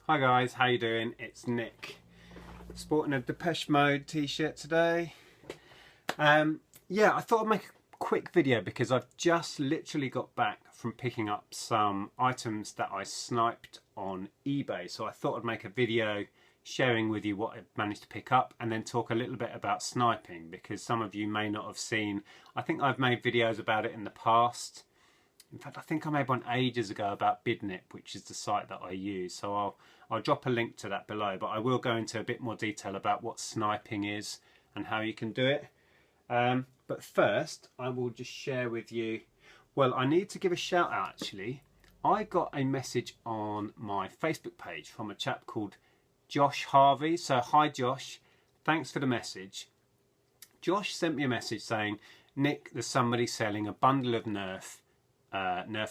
Hi guys, how you doing? It's Nick. Sporting a Depeche Mode t-shirt today. Yeah, I thought I'd make a quick video because I've just literally got back from picking up some items that I sniped on eBay. So I thought I'd make a video sharing with you what I managed to pick up and then talk a little bit about sniping, because some of you may not have seen. I think I've made videos about it in the past. In fact, I think I made one ages ago about Bidnip, which is the site that I use. So I'll drop a link to that below, but I will go into a bit more detail about what sniping is and how you can do it. But first, I will just share with you, well, I need to give a shout out actually. I got a message on my Facebook page from a chap called Josh Harvey. So hi Josh, thanks for the message. Josh sent me a message saying, Nick, there's somebody selling a bundle of Nerf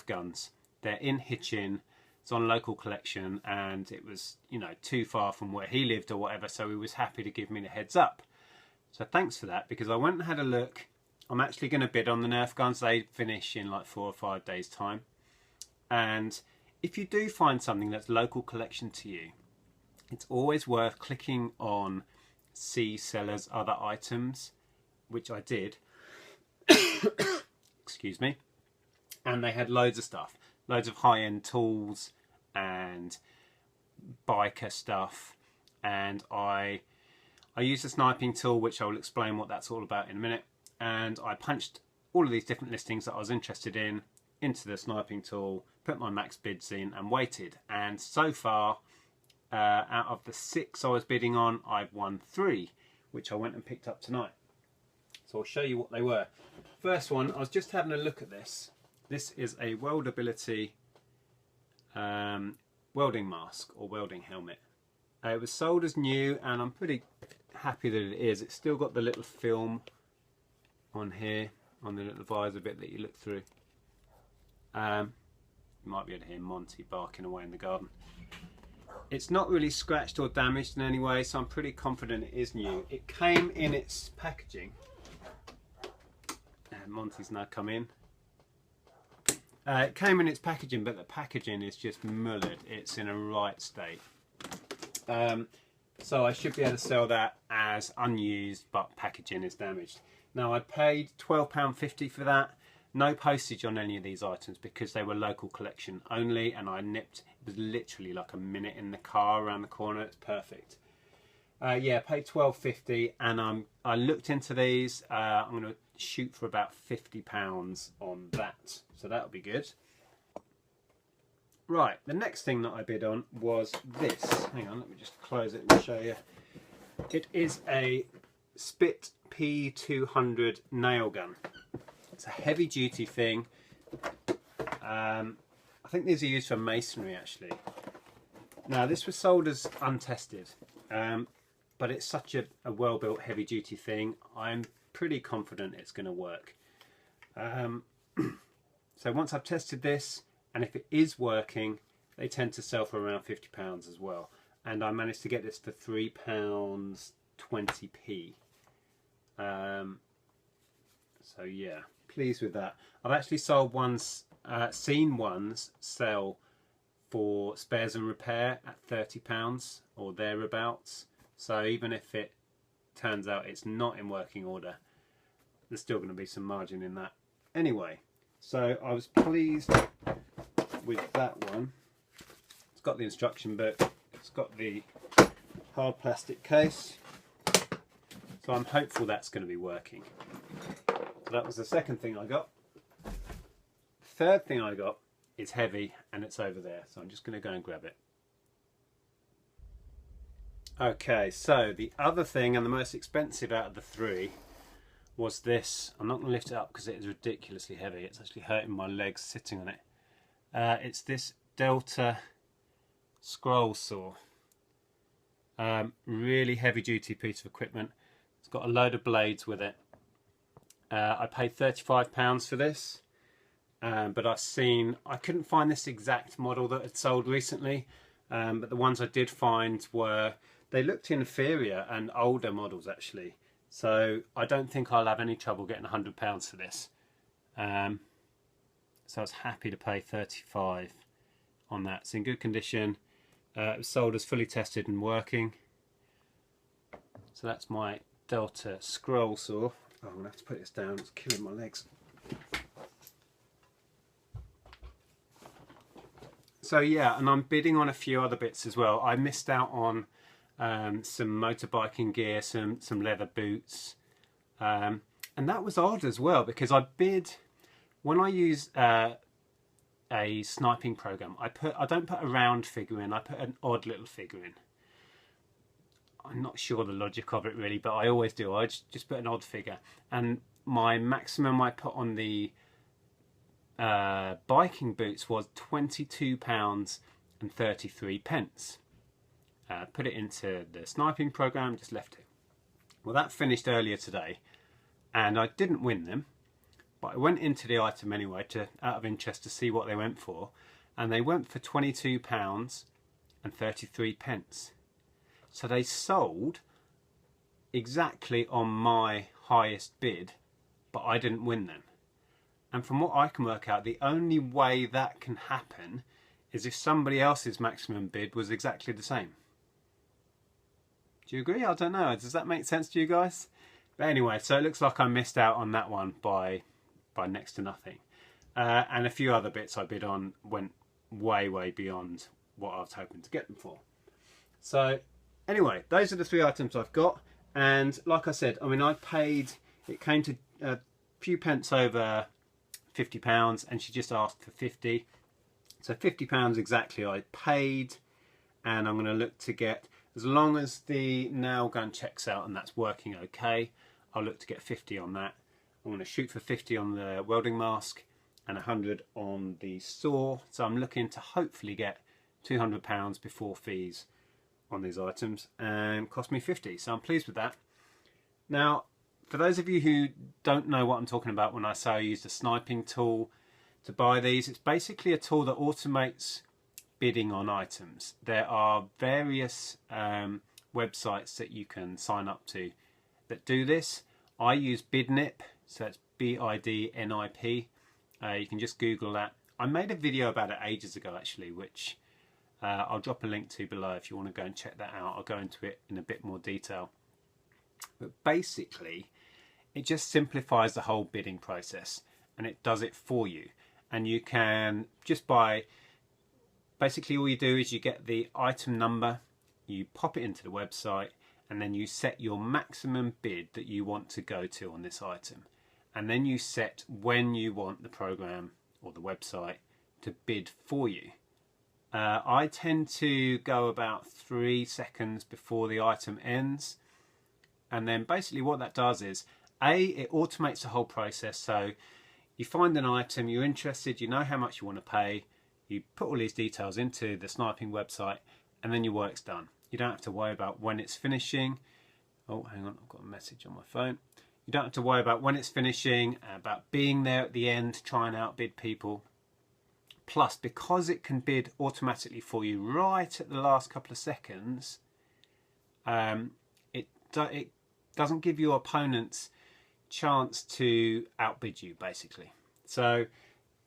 guns. They're in Hitchin, it's on local collection, and it was, you know, too far from where he lived or whatever, so he was happy to give me the heads up. So thanks for that, because I went and had a look. I'm actually going to bid on the Nerf guns. They finish in like 4 or 5 days time, and if you do find something that's local collection to you, it's always worth clicking on see sellers other items, which I did. Excuse me. And they had loads of stuff, loads of high-end tools and biker stuff, and I used a sniping tool, which I will explain what that's all about in a minute, and I punched all of these different listings that I was interested in into the sniping tool, put my max bids in and waited, and so far out of the 6 I was bidding on, I've won 3, which I went and picked up tonight. So I'll show you what they were. First one, I was just having a look at this. This is a weldability welding mask or welding helmet. It was sold as new, and I'm pretty happy that it is. It's still got the little film on here, on the little visor bit that you look through. You might be able to hear Monty barking away in the garden. It's not really scratched or damaged in any way, so I'm pretty confident it is new. It came in its packaging, and Monty's now come in. It came in its packaging, but the packaging is just mullered. It's in a right state. So I should be able to sell that as unused, but packaging is damaged. Now I paid £12.50 for that. No postage on any of these items because they were local collection only, and I nipped. It was literally like a minute in the car around the corner. It's perfect. Yeah, paid £12.50, and I looked into these. I'm going to shoot for about £50 on that, so that'll be good. Right, the next thing that I bid on was this. Hang on, let me just close it and show you. It is a Spit P200 nail gun. It's a heavy duty thing. I think these are used for masonry actually. Now this was sold as untested, but it's such a well built heavy duty thing. I'm pretty confident it's going to work. So once I've tested this, and if it is working, they tend to sell for around £50 as well. And I managed to get this for £3.20p. So yeah, pleased with that. I've actually sold ones, seen ones sell for spares and repair at £30 or thereabouts. So even if it turns out it's not in working order, there's still going to be some margin in that. Anyway, so I was pleased with that one. It's got the instruction book, it's got the hard plastic case, so I'm hopeful that's going to be working. So that was the second thing I got. The third thing I got is heavy, and it's over there, so I'm just going to go and grab it. Okay, so the other thing, and the most expensive out of the 3, was this. I'm not going to lift it up because it is ridiculously heavy. It's actually hurting my legs sitting on it. It's this Delta scroll saw. Really heavy duty piece of equipment. It's got a load of blades with it. I paid £35 for this, but I couldn't find this exact model that had sold recently, but the ones I did find they looked inferior and older models actually. So I don't think I'll have any trouble getting £100 for this. So I was happy to pay 35 on that. It's in good condition. It was sold as fully tested and working. So that's my Delta scroll saw. Oh, I'm going to have to put this down, it's killing my legs. So yeah, and I'm bidding on a few other bits as well. I missed out on some motorbiking gear, some leather boots. And that was odd as well, because I bid, when I use a sniping program, I don't put a round figure in, I put an odd little figure in. I'm not sure the logic of it really, but I always do. I just put an odd figure, and my maximum I put on the biking boots was £22.33. Put it into the sniping program, just left it. Well, that finished earlier today, and I didn't win them, but I went into the item anyway, out of interest, to see what they went for, and they went for £22.33. So they sold exactly on my highest bid, but I didn't win them. And from what I can work out, the only way that can happen is if somebody else's maximum bid was exactly the same. Do you agree? I don't know. Does that make sense to you guys? But anyway, so it looks like I missed out on that one by next to nothing. And a few other bits I bid on went way beyond what I was hoping to get them for. So anyway, those are the 3 items I've got. And like I said, I mean, I paid, it came to a few pence over £50, and she just asked for 50. So £50 exactly I paid, and I'm going to look to get, as long as the nail gun checks out and that's working okay, I'll look to get 50 on that. I'm going to shoot for 50 on the welding mask and 100 on the saw. So I'm looking to hopefully get £200 before fees on these items, and cost me 50. So I'm pleased with that. Now, for those of you who don't know what I'm talking about when I say I used a sniping tool to buy these, it's basically a tool that automates bidding on items. There are various websites that you can sign up to that do this. I use Bidnip, so it's Bidnip. You can just Google that. I made a video about it ages ago actually, which I'll drop a link to below if you want to go and check that out. I'll go into it in a bit more detail. But basically, it just simplifies the whole bidding process, and it does it for you. And you can just buy, basically all you do is you get the item number, you pop it into the website, and then you set your maximum bid that you want to go to on this item. And then you set when you want the program or the website to bid for you. I tend to go about 3 seconds before the item ends. And then basically what that does is, it automates the whole process. So you find an item, you're interested, you know how much you want to pay, you put all these details into the sniping website, and then your work's done. You don't have to worry about when it's finishing. Oh, hang on, I've got a message on my phone. You don't have to worry about when it's finishing, about being there at the end, trying to outbid people. Plus, because it can bid automatically for you right at the last couple of seconds, it doesn't give your opponents chance to outbid you, basically. So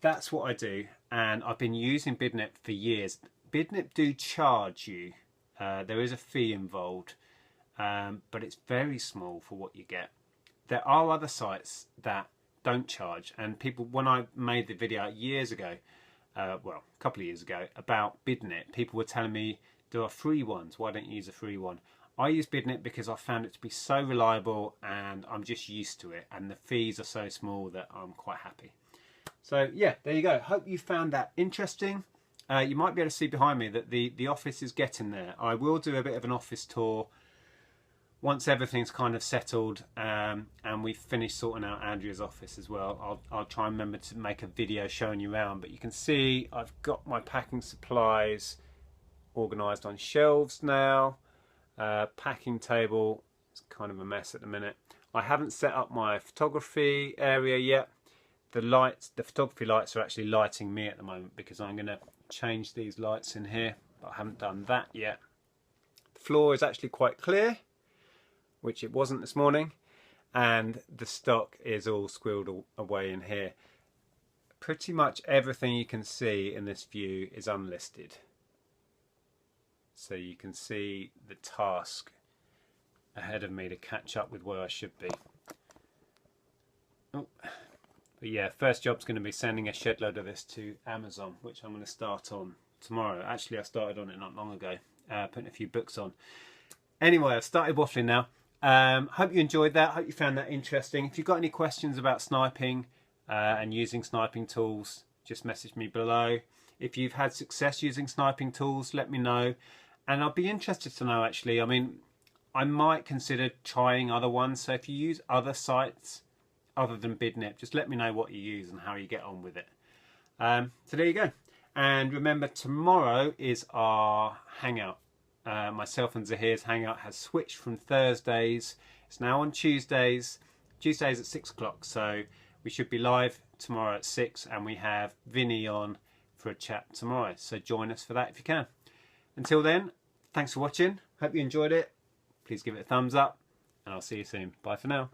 that's what I do, and I've been using Bidnip for years. Bidnip do charge you. There is a fee involved, but it's very small for what you get. There are other sites that don't charge, and people, when I made the video years ago, well, a couple of years ago, about Bidnip, people were telling me there are free ones, why don't you use a free one? I use Bidnip because I found it to be so reliable, and I'm just used to it, and the fees are so small that I'm quite happy. So yeah, there you go. Hope you found that interesting. You might be able to see behind me that the office is getting there. I will do a bit of an office tour once everything's kind of settled, and we've finished sorting out Andrea's office as well. I'll try and remember to make a video showing you around, but you can see I've got my packing supplies organised on shelves now. Packing table, it's kind of a mess at the minute. I haven't set up my photography area yet. The photography lights are actually lighting me at the moment because I'm going to change these lights in here, but I haven't done that yet. The floor is actually quite clear, which it wasn't this morning, and the stock is all squirreled away in here. Pretty much everything you can see in this view is unlisted. so you can see the task ahead of me to catch up with where I should be. Oh. But yeah, first job's going to be sending a shed load of this to Amazon, which I'm going to start on tomorrow. Actually, I started on it not long ago, putting a few books on. Anyway, I've started waffling now. Hope you enjoyed that. Hope you found that interesting. If you've got any questions about sniping and using sniping tools, just message me below. If you've had success using sniping tools, let me know. And I'll be interested to know, actually. I mean, I might consider trying other ones. So if you use other sites other than Bidnip, just let me know what you use and how you get on with it. So there you go. And remember, tomorrow is our hangout. Myself and Zahir's hangout has switched from Thursdays. It's now on Tuesdays. Tuesdays at 6 o'clock. So we should be live tomorrow at 6, and we have Vinny on for a chat tomorrow. So join us for that if you can. Until then, thanks for watching. Hope you enjoyed it. Please give it a thumbs up, and I'll see you soon. Bye for now.